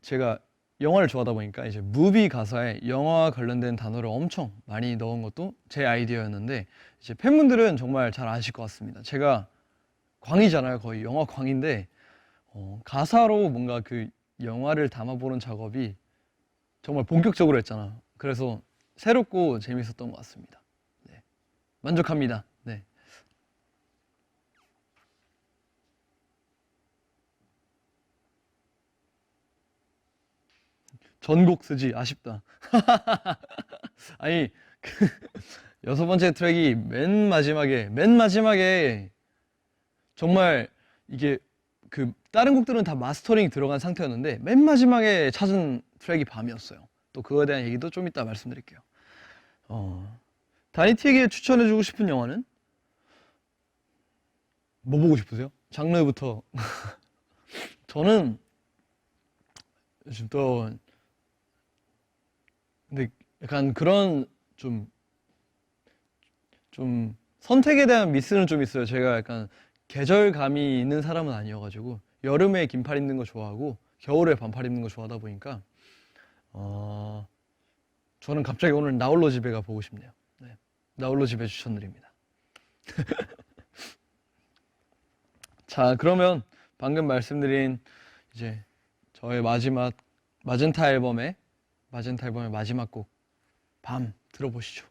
제가 영화를 좋아하다 보니까 이제 무비 가사에 영화와 관련된 단어를 엄청 많이 넣은 것도 제 아이디어였는데 이제 팬분들은 정말 잘 아실 것 같습니다. 제가 광이잖아요. 거의 영화 광인데 가사로 뭔가 그 영화를 담아보는 작업이 정말 본격적으로 했잖아. 그래서 새롭고 재밌었던 것 같습니다. 네. 만족합니다. 네. 전곡 쓰지 아쉽다. 아니 그 6번째 트랙이 맨 마지막에 정말 이게 그 다른 곡들은 다 마스터링 들어간 상태였는데 맨 마지막에 찾은 트랙이 밤이었어요. 또 그거에 대한 얘기도 좀 이따 말씀드릴게요. 다니티에게 추천해주고 싶은 영화는 뭐 보고 싶으세요? 장르부터. 저는 요즘 또 근데 약간 그런 좀 선택에 대한 미스는 좀 있어요. 제가 약간 계절감이 있는 사람은 아니어가지고 여름에 긴팔 입는 거 좋아하고 겨울에 반팔 입는 거 좋아하다 보니까 저는 갑자기 오늘 나홀로 집에가 보고 싶네요. 네. 나홀로 집에 추천드립니다. 자, 그러면 방금 말씀드린 이제 저의 마지막 마젠타 앨범의 마지막 곡 밤 들어보시죠.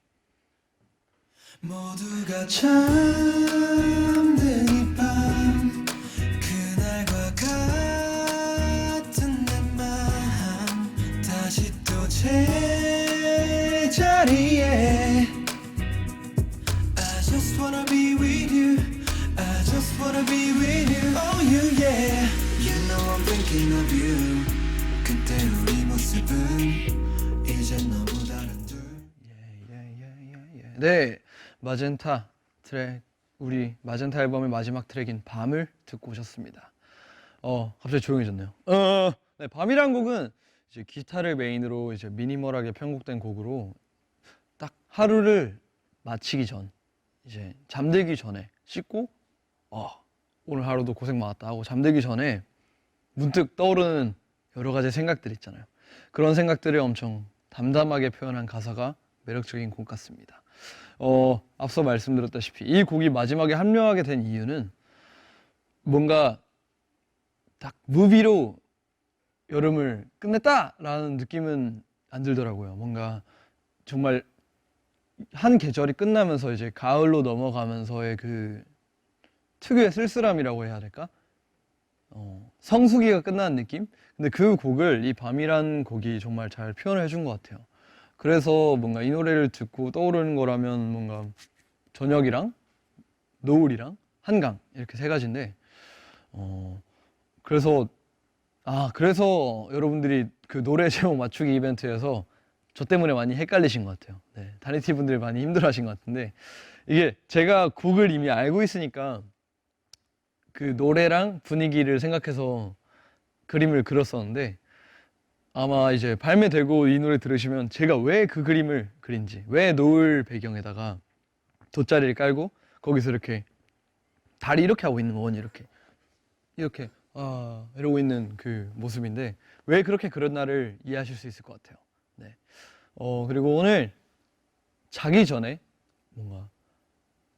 모두가 잠든 이 밤 그날과 네, 마젠타 트랙, 우리 마젠타 앨범의 마지막 트랙인 밤을 듣고 오셨습니다. 갑자기 조용해졌네요. 네, 밤이란 곡은 이제 기타를 메인으로 이제 미니멀하게 편곡된 곡으로 딱 하루를 마치기 전, 이제 잠들기 전에 씻고 오늘 하루도 고생 많았다 하고 잠들기 전에 문득 떠오르는 여러 가지 생각들 있잖아요. 그런 생각들을 엄청 담담하게 표현한 가사가 매력적인 곡 같습니다. 앞서 말씀드렸다시피 이 곡이 마지막에 합류하게 된 이유는 뭔가 딱 무비로 여름을 끝냈다라는 느낌은 안 들더라고요. 뭔가 정말 한 계절이 끝나면서 이제 가을로 넘어가면서의 그 특유의 쓸쓸함이라고 해야 될까? 성수기가 끝나는 느낌? 근데 그 곡을 이 밤이란 곡이 정말 잘 표현을 해준 것 같아요. 그래서 뭔가 이 노래를 듣고 떠오르는 거라면 뭔가 저녁이랑 노을이랑 한강 이렇게 세 가지인데 그래서 여러분들이 그 노래 제목 맞추기 이벤트에서 저 때문에 많이 헷갈리신 것 같아요. 네, 다니티 분들이 많이 힘들어하신 것 같은데 이게 제가 곡을 이미 알고 있으니까 그 노래랑 분위기를 생각해서 그림을 그렸었는데 아마 이제 발매되고 이 노래 들으시면 제가 왜 그 그림을 그린지, 왜 노을 배경에다가 돗자리를 깔고 거기서 이렇게 다리 이렇게 하고 있는 거거든요. 이렇게 이러고 있는 그 모습인데 왜 그렇게 그렸나를 이해하실 수 있을 것 같아요. 네. 그리고 오늘 자기 전에 뭔가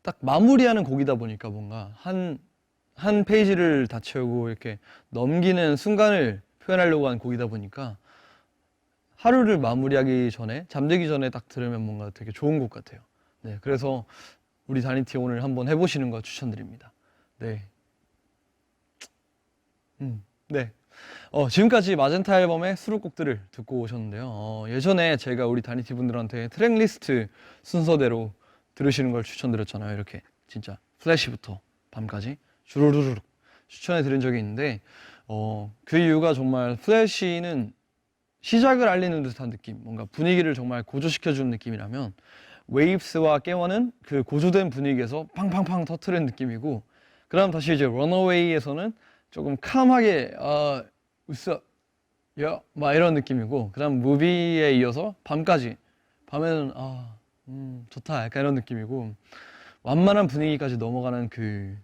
딱 마무리하는 곡이다 보니까 뭔가 한 페이지를 다 채우고 이렇게 넘기는 순간을 표현하려고 한 곡이다 보니까 하루를 마무리하기 전에 잠들기 전에 딱 들으면 뭔가 되게 좋은 곡 같아요. 네, 그래서 우리 다니티 오늘 한번 해보시는 거 추천드립니다. 네. 네. 지금까지 마젠타 앨범의 수록곡들을 듣고 오셨는데요. 예전에 제가 우리 다니티 분들한테 트랙 리스트 순서대로 들으시는 걸 추천드렸잖아요. 이렇게 진짜 플래시부터 밤까지 주르르륵 추천해 드린 적이 있는데 그 이유가 정말 플래시는 시작을 알리는 듯한 느낌, 뭔가 분위기를 정말 고조시켜주는 느낌이라면 웨이브스와 깨워는 그 고조된 분위기에서 팡팡팡 터트리는 느낌이고 그 다음 다시 이제 런어웨이에서는 조금 캄하게 웃어 막 이런 느낌이고 그 다음 무비에 이어서 밤까지 밤에는 좋다 약간 이런 느낌이고 완만한 분위기까지 넘어가는 그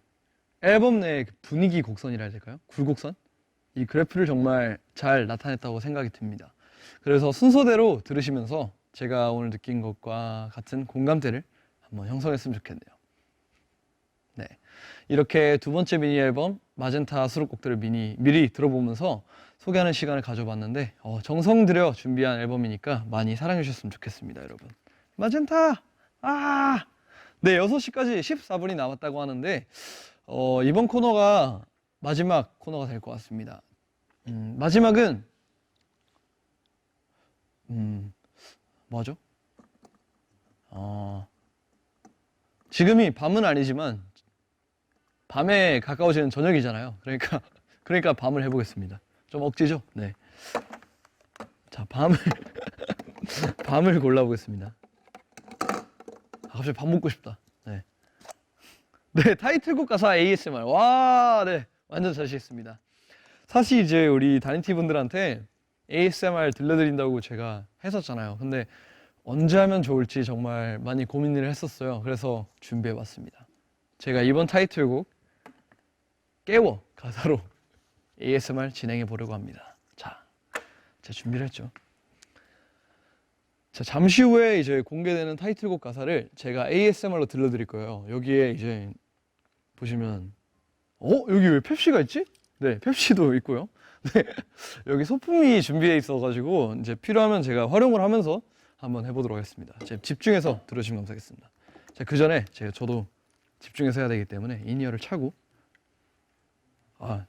앨범 내의 그 분위기 곡선이라 해야 될까요? 굴곡선? 이 그래프를 정말 잘 나타냈다고 생각이 듭니다. 그래서 순서대로 들으시면서 제가 오늘 느낀 것과 같은 공감대를 한번 형성했으면 좋겠네요. 네, 이렇게 두 번째 미니 앨범 마젠타 수록곡들을 미리 들어보면서 소개하는 시간을 가져봤는데 정성 들여 준비한 앨범이니까 많이 사랑해 주셨으면 좋겠습니다, 여러분. 마젠타! 네, 6시까지 14분이 남았다고 하는데 이번 코너가 마지막 코너가 될 것 같습니다. 마지막은 뭐죠? 지금이 밤은 아니지만 밤에 가까워지는 저녁이잖아요. 그러니까 밤을 해보겠습니다. 좀 억지죠? 네. 자, 밤을 골라보겠습니다. 갑자기 밥 먹고 싶다. 네. 네, 타이틀곡 가사 ASMR. 와, 네. 완전 자신있습니다. 사실 이제 우리 다니티 분들한테 ASMR 들려드린다고 제가 했었잖아요. 근데 언제 하면 좋을지 정말 많이 고민을 했었어요. 그래서 준비해봤습니다. 제가 이번 타이틀곡 깨워 가사로 ASMR 진행해 보려고 합니다. 자, 제가 준비를 했죠. 자, 잠시 후에 이제 공개되는 타이틀곡 가사를 제가 ASMR로 들려드릴 거예요. 여기에 이제 보시면 여기 왜 펩시가 있지? 네, 펩시도 있고요. 네, 여기 소품이 준비되어 있어가지고 이제 필요하면 제가 활용을 하면서 한번 해보도록 하겠습니다. 집중해서 들으시면 감사하겠습니다. 자, 그 전에 저도 집중해서 해야 되기 때문에 인이어를 차고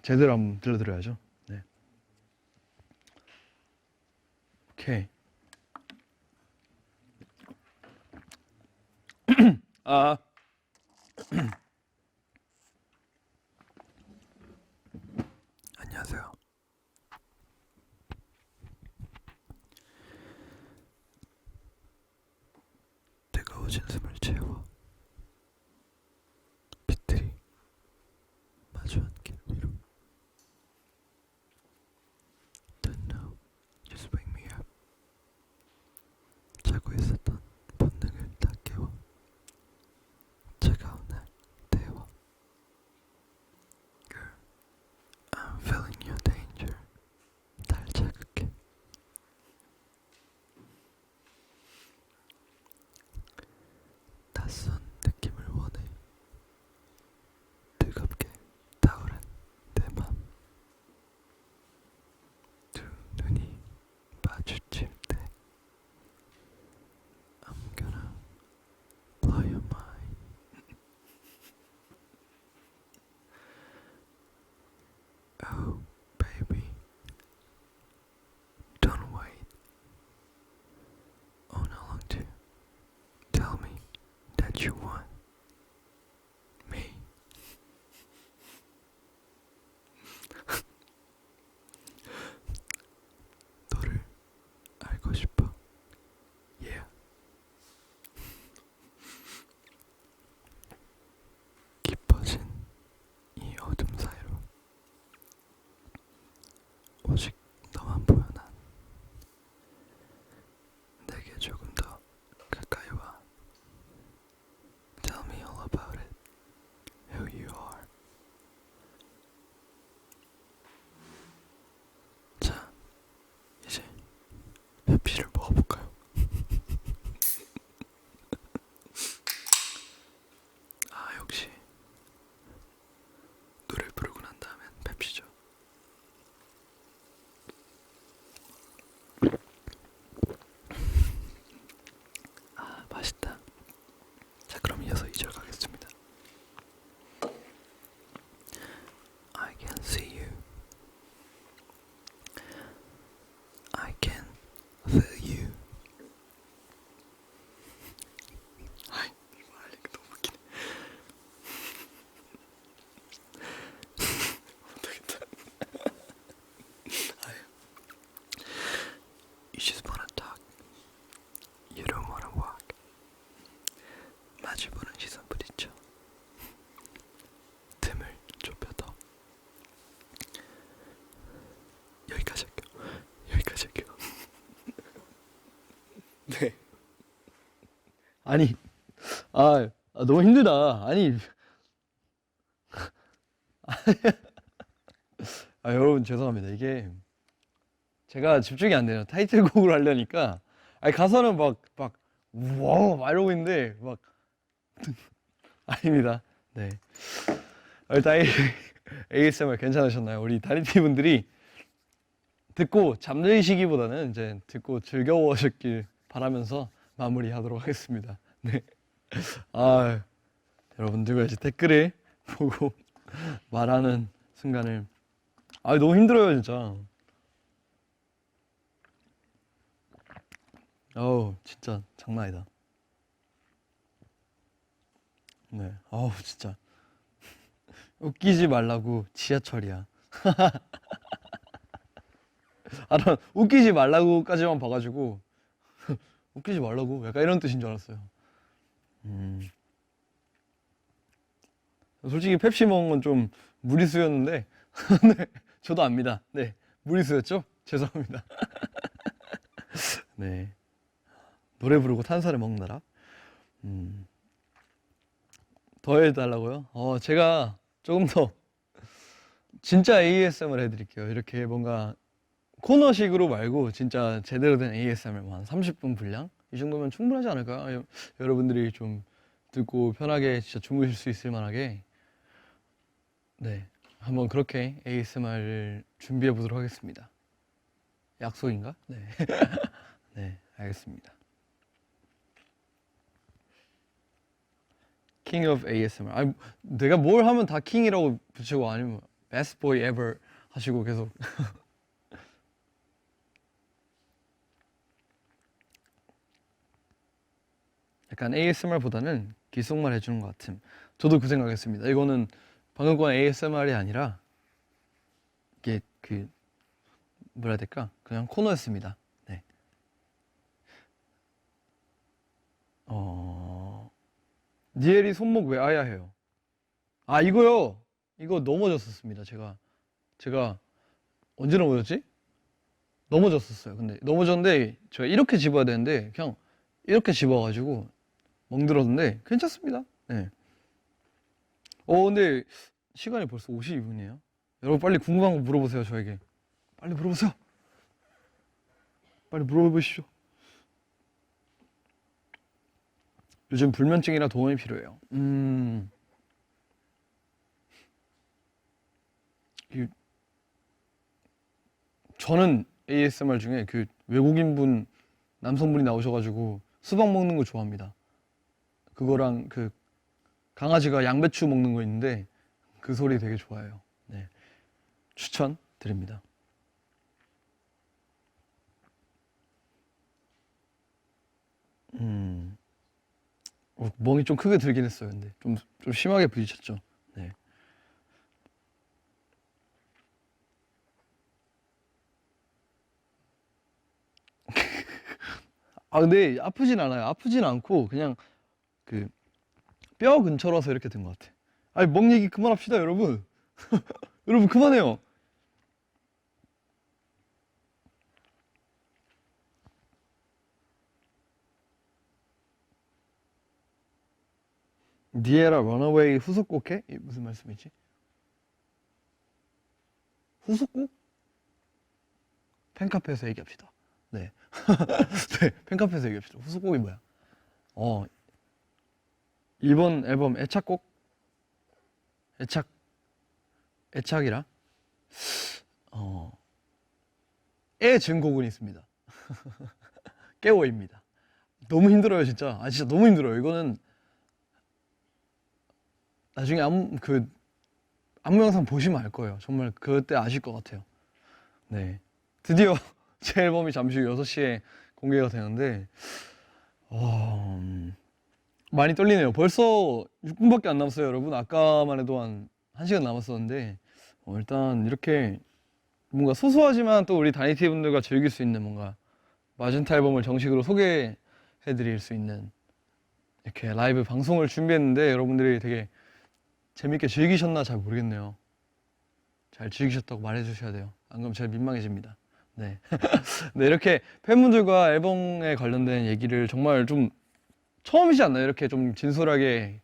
제대로 한번 들려드려야죠. 네. 오케이. 안녕하세요. 뜨거워진 터진 숨을 채워 빛들이 마주한 길 위로. Don't know, just wake me up. 자고 있었던 본능을 다 깨워. 차가운 날 대화. Girl, I'm feeling your danger. 날 자극해. 낯선 느낌을 원해. 뜨겁게 타오른 내 맘. 두 눈이 마주칠 때 I'm gonna blow your mind. Oh baby, don't wait. Oh, no long to tell me that you want me. 너를 알고 싶어. Yeah. 깊어진 이 어둠 사이로 오직 너만 보여. 난 내게 조금 더 가까이 와. Tell me all about it, who you are. 자, 이제 펩시를 먹어볼까요? 아, 역시 노래 부르고 난 다음엔 펩시죠. 아, 맛있다. 자, 그럼 이어서 2절 가겠습니다. I can see you. I can feel you. 아이, 이거 알리기 너무 웃기네. 못하겠다. 아유. You just wanna talk. You don't wanna walk. 마주보는 시선 부딪혀. 틈을 좁혀서. 여기까지 할게요. 여기까지 할게요. 네. 아니, 너무 힘들다. 아니, 여러분 죄송합니다. 이게 제가 집중이 안 돼요. 타이틀곡을 하려니까, 가사는 막 와우 막 이러고 있는데 막 아닙니다. 네. 일단 ASMR 괜찮으셨나요? 우리 다리티 분들이 듣고 잠드시기보다는 이제 듣고 즐거워하셨길 바라면서 마무리하도록 하겠습니다. 네. 여러분들과 이제 댓글을 보고 말하는 순간을 너무 힘들어요 진짜. 진짜 장난 아니다. 네. 진짜 웃기지 말라고 지하철이야. 난 웃기지 말라고까지만 봐가지고 웃기지 말라고 약간 이런 뜻인 줄 알았어요. 솔직히 펩시 먹은 건 좀 무리수였는데 네, 저도 압니다. 네, 무리수였죠? 죄송합니다. 네, 노래 부르고 탄산을 먹느라 더 해달라고요? 제가 조금 더 진짜 ASMR 해드릴게요. 이렇게 뭔가 코너식으로 말고 진짜 제대로 된 ASMR 한 30분 분량? 이 정도면 충분하지 않을까? 여러분들이 좀 듣고 편하게 진짜 주무실 수 있을 만하게 네, 한번 그렇게 ASMR을 준비해 보도록 하겠습니다. 약속인가? 네. 네, 알겠습니다. King of ASMR. 내가 뭘 하면 다 킹이라고 붙이고 아니면 best boy ever 하시고 계속 약간 ASMR보다는 귓속말 해주는 것 같음. 저도 그 생각했습니다. 이거는 방금 건 ASMR이 아니라 이게 뭐라 해야 될까? 그냥 코너였습니다. 네. 니엘이 손목 왜 아야 해요? 아, 이거요. 이거 넘어졌었습니다. 제가 언제 넘어졌지? 넘어졌었어요. 근데 넘어졌는데 제가 이렇게 집어야 되는데 그냥 이렇게 집어가지고 멍들었는데 괜찮습니다. 네. 근데 시간이 벌써 52분이에요. 여러분 빨리 궁금한 거 물어보세요. 저에게 빨리 물어보세요. 빨리 물어보시죠. 요즘 불면증이라 도움이 필요해요. 저는 ASMR 중에 그 외국인분 남성분이 나오셔가지고 수박 먹는 거 좋아합니다. 그거랑 그 강아지가 양배추 먹는 거 있는데 그 소리 되게 좋아해요. 네. 추천드립니다. 멍이 좀 크게 들긴 했어요. 근데 좀 심하게 부딪혔죠. 네. 근데 아프진 않아요. 아프진 않고 그냥 그 뼈 근처라서 이렇게 된 것 같아. 아니, 멍 얘기 그만합시다, 여러분. 여러분 그만해요. 니에라 런어웨이 후속곡해? 이게 무슨 말씀이지? 후속곡? 팬카페에서 얘기합시다. 네. 네, 팬카페에서 얘기합시다. 후속곡이 뭐야? 이번 앨범 애착곡? 애착이라? 증곡은 있습니다. 깨워입니다. 너무 힘들어요, 진짜. 진짜 너무 힘들어요. 이거는 나중에 안무 영상 보시면 알 거예요. 정말 그때 아실 것 같아요. 네. 드디어 제 앨범이 잠시 후 6시에 공개가 되는데, 많이 떨리네요. 벌써 6분밖에 안 남았어요, 여러분. 아까만 해도 한 1시간 남았었는데, 일단 이렇게 뭔가 소소하지만 또 우리 다이티 분들과 즐길 수 있는 뭔가 마젠타 앨범을 정식으로 소개해 드릴 수 있는 이렇게 라이브 방송을 준비했는데 여러분들이 되게 재밌게 즐기셨나 잘 모르겠네요. 잘 즐기셨다고 말해 주셔야 돼요. 안 그러면 제가 민망해집니다. 네. 네, 이렇게 팬분들과 앨범에 관련된 얘기를 정말 좀 처음이지 않나요? 이렇게 좀 진솔하게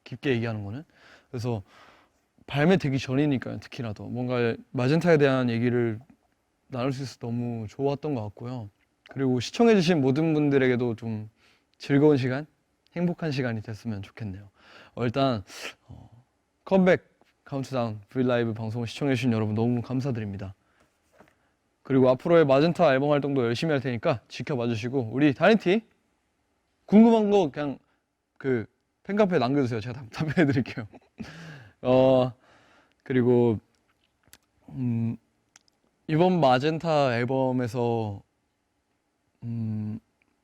깊게 얘기하는 거는. 그래서 발매되기 전이니까요. 특히나도 뭔가 마젠타에 대한 얘기를 나눌 수 있어서 너무 좋았던 것 같고요. 그리고 시청해주신 모든 분들에게도 좀 즐거운 시간, 행복한 시간이 됐으면 좋겠네요. 일단 컴백 카운트다운 브이라이브 방송을 시청해주신 여러분 너무 감사드립니다. 그리고 앞으로의 마젠타 앨범 활동도 열심히 할 테니까 지켜봐 주시고, 우리 다니티 궁금한 거 그냥 그 팬카페에 남겨주세요. 제가 답변해 드릴게요. 그리고 이번 마젠타 앨범에서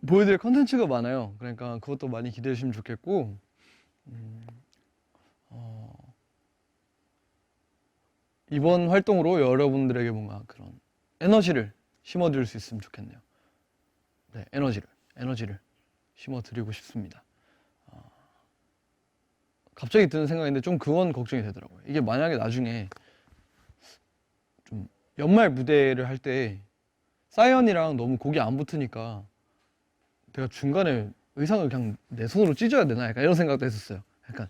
보여드릴 컨텐츠가 많아요. 그러니까 그것도 많이 기대해 주시면 좋겠고, 이번 활동으로 여러분들에게 뭔가 그런 에너지를 심어드릴 수 있으면 좋겠네요. 네, 에너지를 심어드리고 싶습니다. 갑자기 드는 생각인데 좀 그건 걱정이 되더라고요. 이게 만약에 나중에 좀 연말 무대를 할 때 사이언이랑 너무 곡이 안 붙으니까 내가 중간에 의상을 그냥 내 손으로 찢어야 되나? 약간 이런 생각도 했었어요. 약간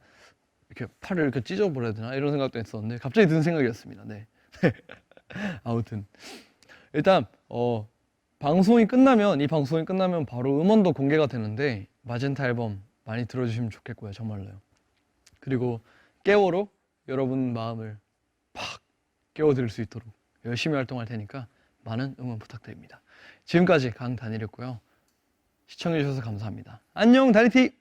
이렇게 팔을 이렇게 찢어버려야 되나? 이런 생각도 했었는데 갑자기 드는 생각이었습니다. 네. 아무튼 일단 이 방송이 끝나면 바로 음원도 공개가 되는데 마젠타 앨범 많이 들어주시면 좋겠고요. 정말로요. 그리고 깨워로 여러분 마음을 팍 깨워드릴 수 있도록 열심히 활동할 테니까 많은 응원 부탁드립니다. 지금까지 강다니엘이었고요. 시청해주셔서 감사합니다. 안녕 다니티!